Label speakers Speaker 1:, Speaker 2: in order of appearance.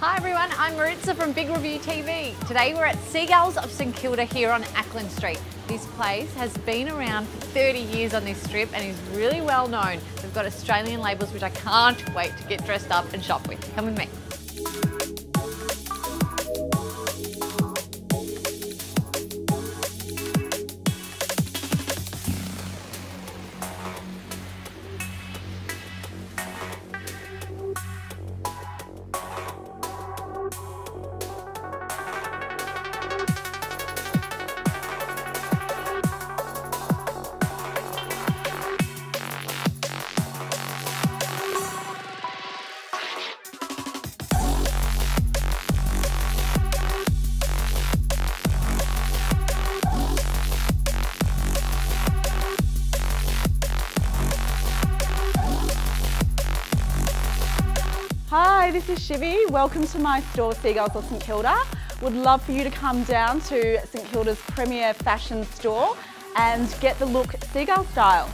Speaker 1: Hi everyone, I'm Maritza from Big Review TV. Today we're at Seagulls of St Kilda here on Acland Street. This place has been around for 30 years on this strip and is really well known. We've got Australian labels which I can't wait to get dressed up and shop with. Come with me.
Speaker 2: Hi, this is Shivy. Welcome to my store, Seagulls of St Kilda. Would love for you to come down to St Kilda's premier fashion store and get the look Seagull style.